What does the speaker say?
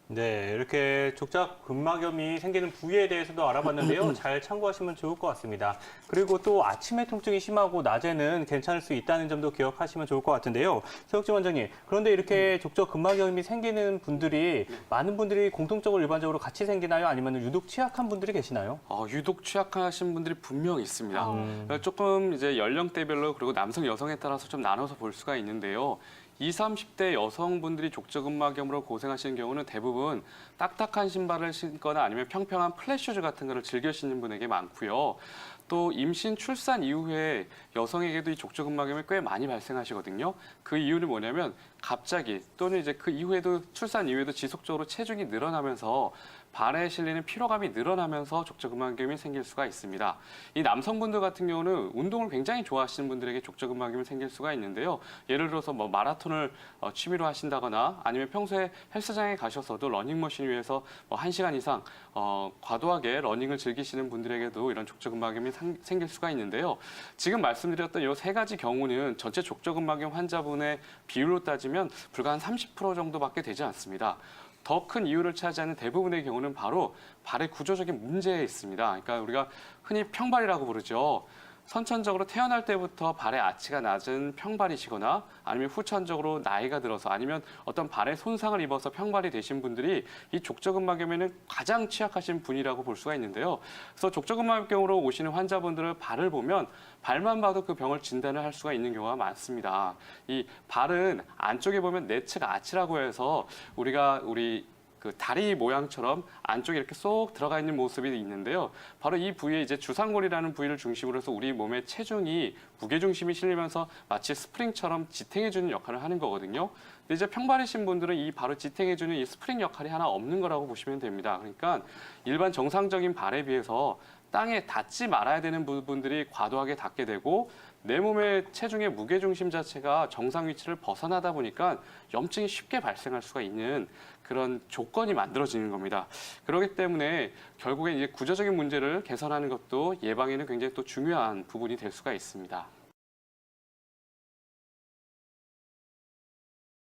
네, 이렇게 족저근막염이 생기는 부위에 대해서도 알아봤는데요. 잘 참고하시면 좋을 것 같습니다. 그리고 또 아침에 통증이 심하고 낮에는 괜찮을 수 있다는 점도 기억하시면 좋을 것 같은데요. 서혁진 원장님, 그런데 이렇게 족저근막염이 생기는 분들이 많은 분들이 공통적으로 일반적으로 같이 생기나요? 아니면 유독 취약한 분들이 계시나요? 유독 취약하신 분들이 분명 있습니다. 조금 이제 연령대별로 그리고 남성, 여성에 따라서 좀 나눠서 볼 수가 있는데요. 20, 30대 여성분들이 족저근막염으로 고생하시는 경우는 대부분 딱딱한 신발을 신거나 아니면 평평한 플랫슈즈 같은 거를 즐겨 신는 분에게 많고요. 또 임신, 출산 이후에 여성에게도 이 족저근막염이 꽤 많이 발생하시거든요. 그 이유는 뭐냐면 갑자기 또는 이제 그 이후에도 출산 이후에도 지속적으로 체중이 늘어나면서 발에 실리는 피로감이 늘어나면서 족저근막염이 생길 수가 있습니다. 이 남성분들 같은 경우는 운동을 굉장히 좋아하시는 분들에게 족저근막염이 생길 수가 있는데요. 예를 들어서 뭐 마라톤을 취미로 하신다거나 아니면 평소에 헬스장에 가셔서도 러닝머신 위에서 뭐 1시간 이상 과도하게 러닝을 즐기시는 분들에게도 이런 족저근막염이 생길 수가 있는데요. 지금 말씀드렸던 이 세 가지 경우는 전체 족저근막염 환자분의 비율로 따지면 불과 한 30% 정도밖에 되지 않습니다. 더 큰 이유를 차지하는 대부분의 경우는 바로 발의 구조적인 문제에 있습니다. 그러니까 우리가 흔히 평발이라고 부르죠. 선천적으로 태어날 때부터 발의 아치가 낮은 평발이시거나 아니면 후천적으로 나이가 들어서 아니면 어떤 발에 손상을 입어서 평발이 되신 분들이 이 족저근막염에는 가장 취약하신 분이라고 볼 수가 있는데요. 그래서 족저근막염으로 오시는 환자분들은 발을 보면 발만 봐도 그 병을 진단을 할 수가 있는 경우가 많습니다. 이 발은 안쪽에 보면 내측 아치라고 해서 우리 그 다리 모양처럼 안쪽에 이렇게 쏙 들어가 있는 모습이 있는데요. 바로 이 부위에 이제 주상골이라는 부위를 중심으로 해서 우리 몸의 체중이 무게중심이 실리면서 마치 스프링처럼 지탱해주는 역할을 하는 거거든요. 근데 이제 평발이신 분들은 이 바로 지탱해주는 이 스프링 역할이 하나 없는 거라고 보시면 됩니다. 그러니까 일반 정상적인 발에 비해서 땅에 닿지 말아야 되는 부분들이 과도하게 닿게 되고 내 몸의 체중의 무게중심 자체가 정상 위치를 벗어나다 보니까 염증이 쉽게 발생할 수가 있는 그런 조건이 만들어지는 겁니다. 그렇기 때문에 결국에 이제 구조적인 문제를 개선하는 것도 예방에는 굉장히 또 중요한 부분이 될 수가 있습니다.